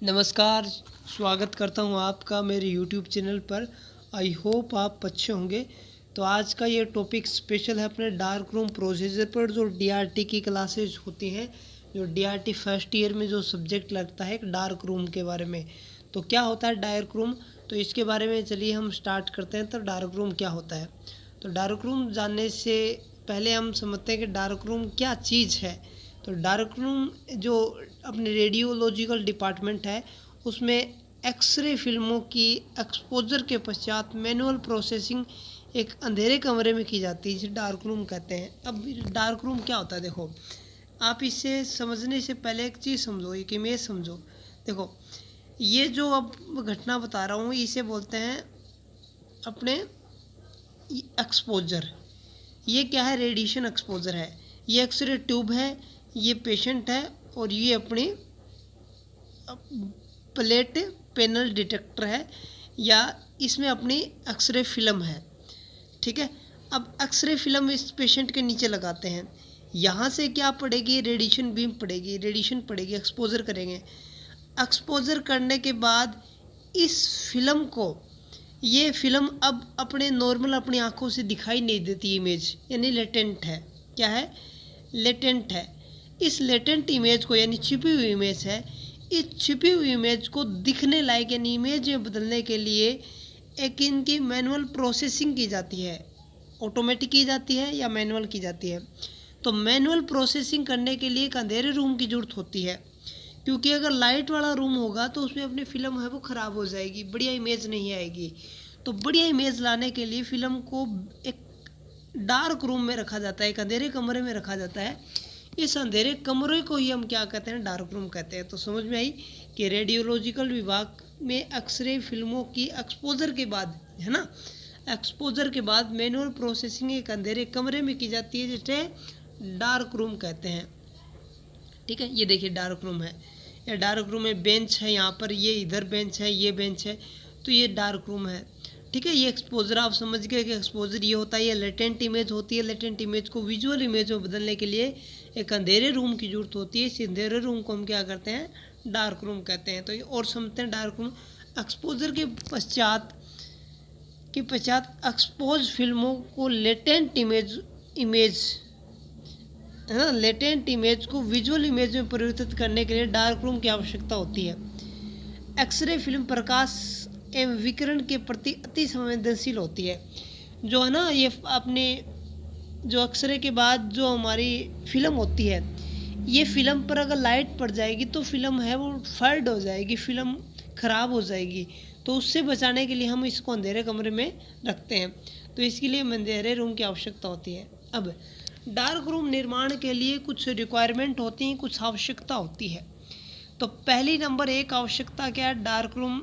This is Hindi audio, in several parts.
नमस्कार, स्वागत करता हूँ आपका मेरे यूट्यूब चैनल पर। आई होप आप अच्छे होंगे। तो आज का ये टॉपिक स्पेशल है अपने डार्क रूम प्रोसीजर पर। जो डीआरटी की क्लासेस होती हैं, जो डीआरटी फर्स्ट ईयर में जो सब्जेक्ट लगता है डार्क रूम के बारे में। तो क्या होता है डार्क रूम, तो इसके बारे में चलिए हम स्टार्ट करते हैं। तो डार्क रूम क्या होता है, तो डार्क रूम जानने से पहले हम समझते हैं कि डार्क रूम क्या चीज़ है। तो डार्क रूम जो अपने रेडियोलॉजिकल डिपार्टमेंट है, उसमें एक्सरे फिल्मों की एक्सपोजर के पश्चात मैनुअल प्रोसेसिंग एक अंधेरे कमरे में की जाती है, जिसे डार्क रूम कहते हैं। अब डार्क रूम क्या होता है, देखो आप इसे समझने से पहले एक चीज़ समझो, एक इमेज समझो। देखो ये जो अब घटना बता रहा हूँ इसे बोलते हैं अपने एक्सपोजर। ये क्या है, रेडिएशन एक्सपोजर है। ये एक्सरे ट्यूब है, ये पेशेंट है, और ये अपनी प्लेट पैनल डिटेक्टर है, या इसमें अपनी एक्सरे फिल्म है। ठीक है, अब एक्सरे फिल्म इस पेशेंट के नीचे लगाते हैं। यहाँ से क्या पड़ेगी, रेडिएशन बीम पड़ेगी, रेडिएशन पड़ेगी, एक्सपोजर करेंगे। एक्सपोजर करने के बाद इस फिल्म को, ये फिल्म अब अपने नॉर्मल अपनी आंखों से दिखाई नहीं देती इमेज, यानी लेटेंट है। क्या है, लेटेंट है। इस लेटेंट इमेज को, यानी छिपी हुई इमेज है, इस छिपी हुई इमेज को दिखने लायक यानी इमेज में बदलने के लिए एक इनकी मैनुअल प्रोसेसिंग की जाती है। ऑटोमेटिक की जाती है या मैनुअल की जाती है। तो मैनुअल प्रोसेसिंग करने के लिए एक अंधेरे रूम की ज़रूरत होती है, क्योंकि अगर लाइट वाला रूम होगा तो उसमें अपनी फिल्म है वो ख़राब हो जाएगी, बढ़िया इमेज नहीं आएगी। तो बढ़िया इमेज लाने के लिए फिल्म को एक डार्क रूम में रखा जाता है, एक अंधेरे कमरे में रखा जाता है। इस अंधेरे कमरे को ही हम क्या कहते हैं, डार्क रूम कहते हैं। तो समझ में आई कि रेडियोलॉजिकल विभाग में एक्सरे फिल्मों की एक्सपोजर के बाद, है ना, एक्सपोजर के बाद मैनुअल प्रोसेसिंग एक अंधेरे कमरे में की जाती है, जिसे डार्क रूम कहते हैं। ठीक है, ये देखिए डार्क रूम है, या डार्क रूम में बेंच है, यहाँ पर ये इधर बेंच है, ये बेंच है, तो ये डार्क रूम है। ठीक है, ये एक्सपोजर आप समझ गए कि एक्सपोजर ये होता है, ये लेटेंट इमेज होती है। लेटेंट इमेज को विजुअल इमेज में बदलने के लिए एक अंधेरे रूम की जरूरत होती है। इस अंधेरे रूम को हम क्या करते हैं, डार्क रूम कहते हैं। तो ये और समझते हैं डार्क रूम। एक्सपोजर के पश्चात एक्सपोज फिल्मों को लेटेंट इमेज है ना, लेटेंट इमेज को विजुअल इमेज में परिवर्तित करने के लिए डार्क रूम की आवश्यकता होती है। एक्सरे फिल्म प्रकाश एवं विकिरण के प्रति अति संवेदनशील होती है। जो है ना, ये अपने जो एक्सरे के बाद जो हमारी फिल्म होती है, ये फिल्म पर अगर लाइट पड़ जाएगी तो फिल्म है वो फर्ड हो जाएगी, फिल्म ख़राब हो जाएगी। तो उससे बचाने के लिए हम इसको अंधेरे कमरे में रखते हैं। तो इसके लिए अंधेरे रूम की आवश्यकता होती है। अब डार्क रूम निर्माण के लिए कुछ रिक्वायरमेंट होती हैं, कुछ आवश्यकता होती है। तो पहली नंबर एक आवश्यकता क्या है, डार्क रूम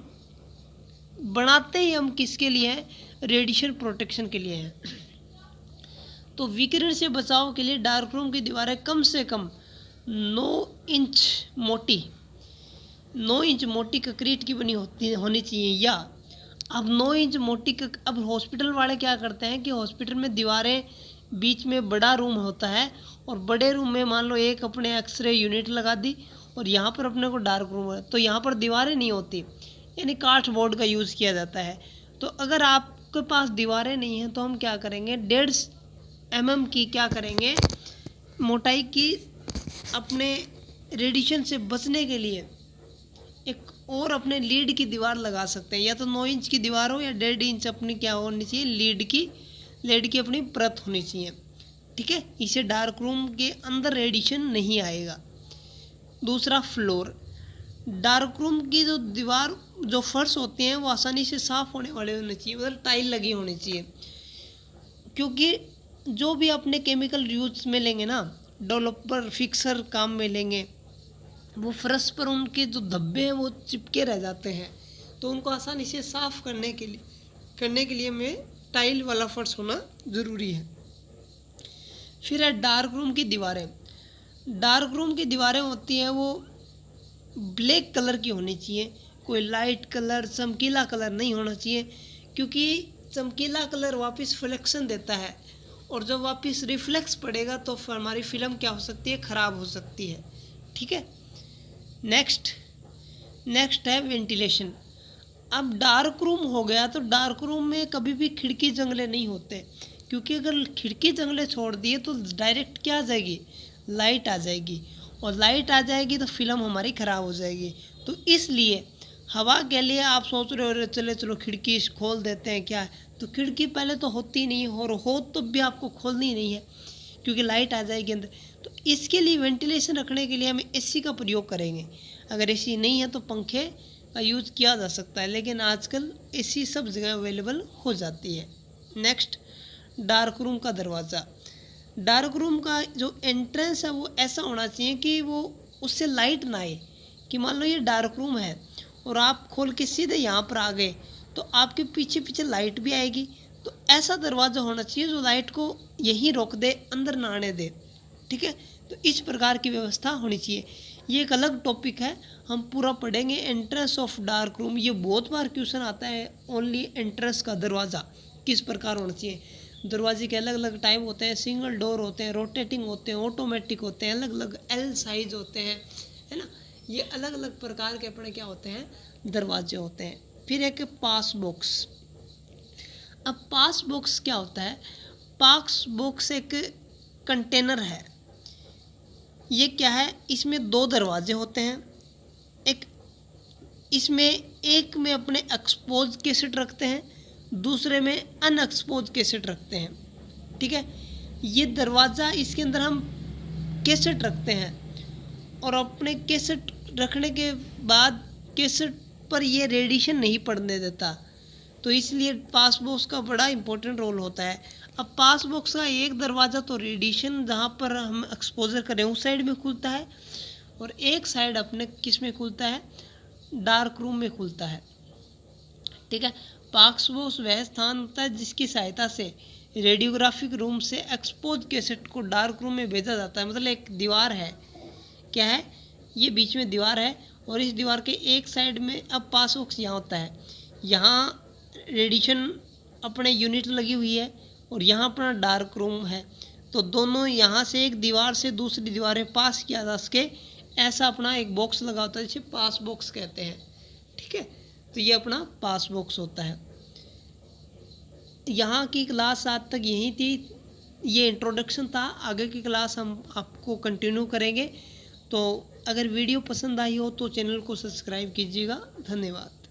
बनाते ही हम किसके लिए हैं, रेडिएशन प्रोटेक्शन के लिए हैं। तो विकिरण से बचाव के लिए डार्क रूम की दीवारें कम से कम 9 इंच मोटी कंक्रीट की बनी होनी चाहिए। या अब 9 इंच मोटी अब हॉस्पिटल वाले क्या करते हैं कि हॉस्पिटल में दीवारें, बीच में बड़ा रूम होता है, और बड़े रूम में मान लो एक अपने एक्सरे यूनिट लगा दी, और यहाँ पर अपने को डार्क रूम है, तो यहाँ पर दीवारें नहीं होती, यानी काठ बोर्ड का यूज़ किया जाता है। तो अगर आपके पास दीवारें नहीं हैं तो हम क्या करेंगे, 1.5 mm की क्या करेंगे, मोटाई की, अपने रेडिएशन से बचने के लिए एक और अपने लीड की दीवार लगा सकते हैं। या तो 9 इंच की दीवार हो, या 1.5 इंच अपनी क्या होनी चाहिए, लीड की अपनी परत होनी चाहिए। ठीक है, इसे डार्क रूम के अंदर रेडिएशन नहीं आएगा। दूसरा, फ्लोर। डार्क रूम की जो दीवार, जो फर्श होते हैं वो आसानी से साफ होने वाले होने चाहिए, मतलब टाइल लगी होनी चाहिए। क्योंकि जो भी अपने केमिकल यूज में लेंगे ना, डेवलपर फिक्सर काम में लेंगे, वो फर्श पर उनके जो धब्बे हैं वो चिपके रह जाते हैं। तो उनको आसानी से साफ करने के लिए हमें टाइल वाला फर्श होना ज़रूरी है। फिर है डार्क रूम की दीवारें। डार्क रूम की दीवारें होती हैं वो ब्लैक कलर की होनी चाहिए, कोई लाइट कलर, चमकीला कलर नहीं होना चाहिए। क्योंकि चमकीला कलर वापस फ्लेक्शन देता है, और जब वापस रिफ्लेक्स पड़ेगा तो हमारी फिल्म क्या हो सकती है, ख़राब हो सकती है। ठीक है, नेक्स्ट नेक्स्ट है वेंटिलेशन। अब डार्क रूम हो गया तो डार्क रूम में कभी भी खिड़की जंगले नहीं होते, क्योंकि अगर खिड़की जंगले छोड़ दिए तो डायरेक्ट क्या आ जाएगी, लाइट आ जाएगी, और लाइट आ जाएगी तो फिल्म हमारी ख़राब हो जाएगी। तो इसलिए हवा के लिए आप सोच रहे हो चलो खिड़की खोल देते हैं क्या, तो खिड़की पहले तो होती नहीं, और हो तो भी आपको खोलनी नहीं है क्योंकि लाइट आ जाएगी अंदर। तो इसके लिए वेंटिलेशन रखने के लिए हम एसी का प्रयोग करेंगे। अगर एसी नहीं है तो पंखे का यूज़ किया जा सकता है, लेकिन आजकल एसी सब जगह अवेलेबल हो जाती है। नेक्स्ट, डार्क रूम का दरवाज़ा। डार्क रूम का जो एंट्रेंस है वो ऐसा होना चाहिए कि वो उससे लाइट ना आए, कि मान लो ये डार्क रूम है और आप खोल के सीधे यहाँ पर आ गए तो आपके पीछे पीछे लाइट भी आएगी। तो ऐसा दरवाज़ा होना चाहिए जो लाइट को यहीं रोक दे, अंदर ना आने दे। ठीक है, तो इस प्रकार की व्यवस्था होनी चाहिए। ये एक अलग टॉपिक है, हम पूरा पढ़ेंगे। एंट्रेंस ऑफ डार्क रूम, ये बहुत बार क्वेश्चन आता है। ओनली एंट्रेंस का दरवाज़ा किस प्रकार होना चाहिए। दरवाजे के अलग अलग टाइप होते हैं, सिंगल डोर होते हैं, रोटेटिंग होते हैं, ऑटोमेटिक होते हैं, अलग अलग एल साइज होते हैं, है ना। ये अलग अलग प्रकार के अपने क्या होते हैं, दरवाजे होते हैं। फिर एक पास बॉक्स। अब पास बॉक्स क्या होता है, पास बॉक्स एक कंटेनर है। ये क्या है, इसमें दो दरवाजे होते हैं। एक इसमें एक में अपने एक्सपोज कैसेट रखते हैं, दूसरे में अनएक्सपोज कैसेट रखते हैं। ठीक है, ये दरवाज़ा, इसके अंदर हम कैसेट रखते हैं, और अपने कैसेट रखने के बाद कैसेट पर ये रेडिएशन नहीं पड़ने देता। तो इसलिए पास बॉक्स का बड़ा इंपॉर्टेंट रोल होता है। अब पास बॉक्स का एक दरवाज़ा तो रेडिएशन जहाँ पर हम एक्सपोजर करें उस साइड में खुलता है, और एक साइड अपने किस में खुलता है, डार्क रूम में खुलता है। ठीक है, पास बॉक्स वह स्थान होता है जिसकी सहायता से रेडियोग्राफिक रूम से एक्सपोज कैसेट को डार्क रूम में भेजा जाता है। मतलब एक दीवार है, क्या है, ये बीच में दीवार है, और इस दीवार के एक साइड में अब पास बॉक्स यहाँ होता है। यहाँ रेडिएशन अपने यूनिट लगी हुई है, और यहाँ अपना डार्क रूम है। तो दोनों यहाँ से एक दीवार से दूसरी दीवार में पास किया जा सके, ऐसा अपना एक बॉक्स लगा होता है, जिसे पास बॉक्स कहते हैं। ठीक है, तो ये अपना पास बॉक्स होता है। यहाँ की क्लास आज तक यही थी, ये इंट्रोडक्शन था। आगे की क्लास हम आपको कंटिन्यू करेंगे। तो अगर वीडियो पसंद आई हो तो चैनल को सब्सक्राइब कीजिएगा। धन्यवाद।